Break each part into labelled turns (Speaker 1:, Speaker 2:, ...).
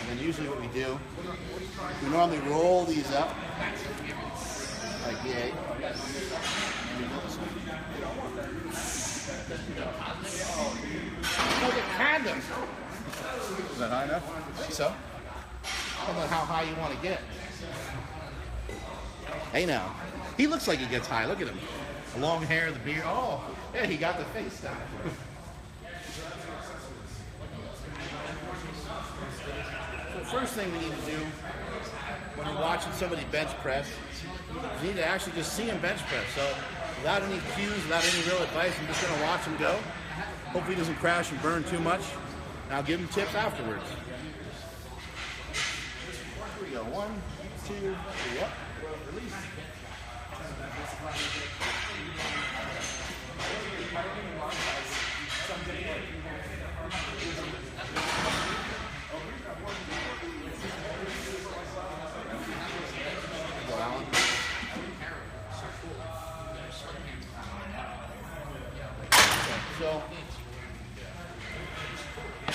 Speaker 1: And then usually what we do, we normally roll these up like yay. Look at condoms.
Speaker 2: Is that high enough?
Speaker 1: I think so. Depending on how high you want to get. Hey now, he looks like he gets high. Look at him. The long hair, the beard. Oh, yeah, he got the face down. So the first thing we need to do when you're watching somebody bench press, you need to actually just see him bench press. So without any cues, without any real advice, I'm just going to watch him go. Hopefully he doesn't crash and burn too much. And I'll give him tips afterwards. Here we go. 1, 2, 3, up. Release. Go, Alan. So,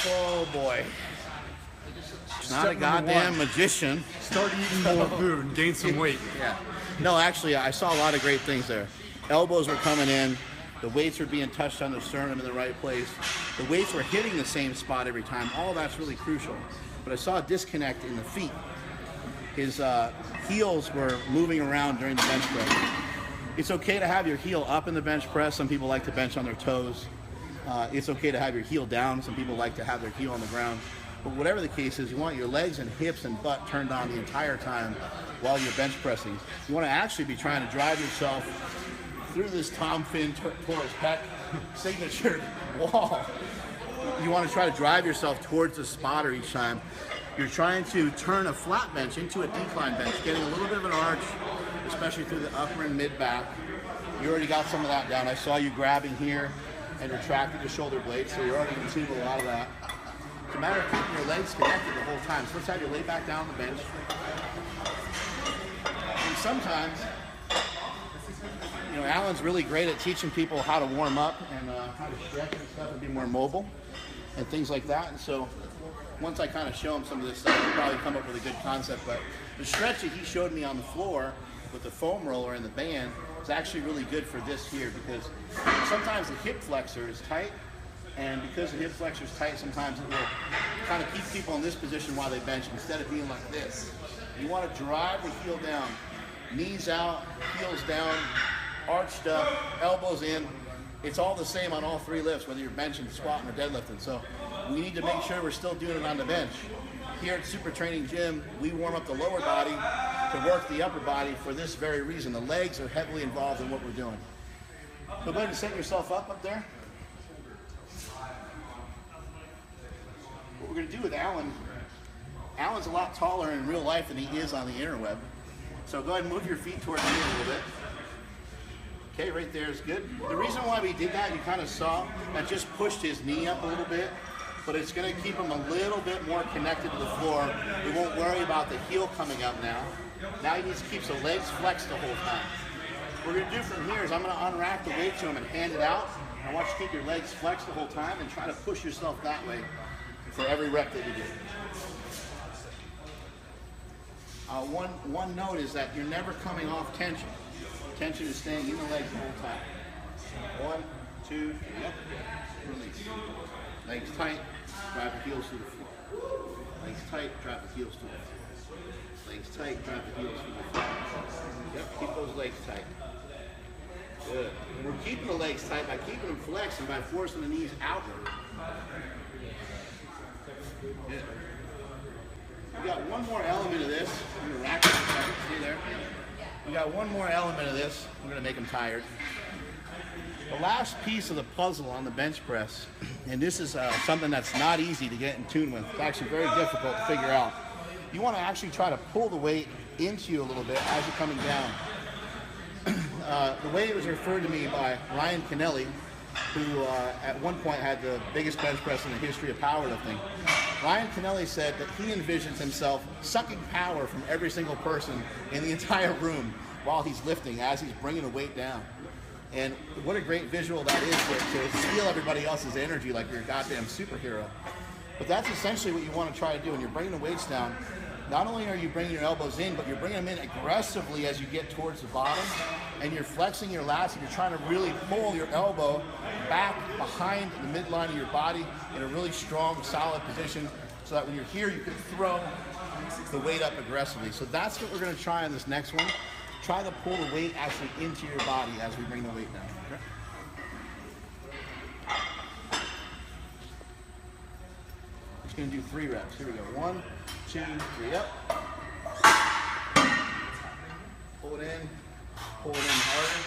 Speaker 1: oh boy. Not a goddamn magician.
Speaker 2: Start eating more food and gain some weight.
Speaker 1: Yeah. No, actually, I saw a lot of great things there. Elbows were coming in. The weights were being touched on the sternum in the right place. The weights were hitting the same spot every time. All that's really crucial. But I saw a disconnect in the feet. His heels were moving around during the bench press. It's okay to have your heel up in the bench press. Some people like to bench on their toes. It's okay to have your heel down. Some people like to have their heel on the ground. But whatever the case is, you want your legs and hips and butt turned on the entire time while you're bench pressing. You want to actually be trying to drive yourself through this Tom Finn Torres Peck signature wall. You want to try to drive yourself towards the spotter each time. You're trying to turn a flat bench into a decline bench, getting a little bit of an arch, especially through the upper and mid back. You already got some of that down. I saw you grabbing here and retracting the shoulder blades, so you're already achieving a lot of that. It's a matter of keeping your legs connected the whole time. So let's have you lay back down on the bench. And sometimes, you know, Alan's really great at teaching people how to warm up and how to stretch and stuff and be more mobile and things like that. And so once I kind of show him some of this stuff, he'll probably come up with a good concept. But the stretch that he showed me on the floor with the foam roller and the band is actually really good for this here, because sometimes the hip flexor is tight. And because the hip flexor is tight, sometimes it will kind of keep people in this position while they bench instead of being like this. You want to drive the heel down, knees out, heels down, arched up, elbows in. It's all the same on all three lifts, whether you're benching, squatting, or deadlifting. So we need to make sure we're still doing it on the bench. Here at SuperTraining Gym, we warm up the lower body to work the upper body for this very reason. The legs are heavily involved in what we're doing. So go ahead and set yourself up there. What we're going to do with Alan, Alan's a lot taller in real life than he is on the interweb. So go ahead and move your feet towards me a little bit. Okay, right there is good. The reason why we did that, you kind of saw, that just pushed his knee up a little bit, but it's going to keep him a little bit more connected to the floor. We won't worry about the heel coming up now. Now he needs to keep the legs flexed the whole time. What we're going to do from here is I'm going to unrack the weight to him and hand it out. I want you to keep your legs flexed the whole time and try to push yourself that way for every rep that you do. One note is that you're never coming off tension. Tension is staying in the legs the whole time. 1, 2, 3, up, release. Legs tight, drive the heels to the floor. Legs tight, drive the heels to the floor. Legs tight, drive the heels to the floor. Yep, keep those legs tight. Good. And we're keeping the legs tight by keeping them flexed and by forcing the knees outward. Good. We got one more element of this. I'm going to rack it a second. See there? We got one more element of this. I'm going to make them tired. The last piece of the puzzle on the bench press, and this is something that's not easy to get in tune with. It's actually very difficult to figure out. You want to actually try to pull the weight into you a little bit as you're coming down. The way it was referred to me by Ryan Kennelly, who at one point had the biggest bench press in the history of powerlifting. Ryan Kennelly said that he envisions himself sucking power from every single person in the entire room while he's lifting, as he's bringing the weight down. And what a great visual that is to steal everybody else's energy like you're a goddamn superhero. But that's essentially what you want to try to do when you're bringing the weights down. Not only are you bringing your elbows in, but you're bringing them in aggressively as you get towards the bottom, and you're flexing your lats, and you're trying to really pull your elbow back behind the midline of your body in a really strong, solid position, so that when you're here, you can throw the weight up aggressively. So that's what we're going to try on this next one. Try to pull the weight actually into your body as we bring the weight down. Okay? Just going to do 3 reps. Here we go. 1, 2, 3, up. Pull it in. Pull it in harder.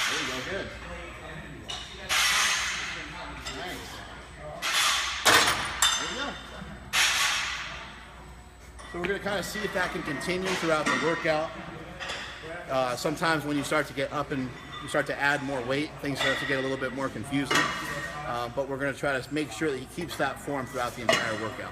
Speaker 1: There you go. Good. Nice. There you go. So we're going to kind of see if that can continue throughout the workout. Sometimes when you start to get up and you start to add more weight, things start to get a little bit more confusing. But we're going to try to make sure that he keeps that form throughout the entire workout.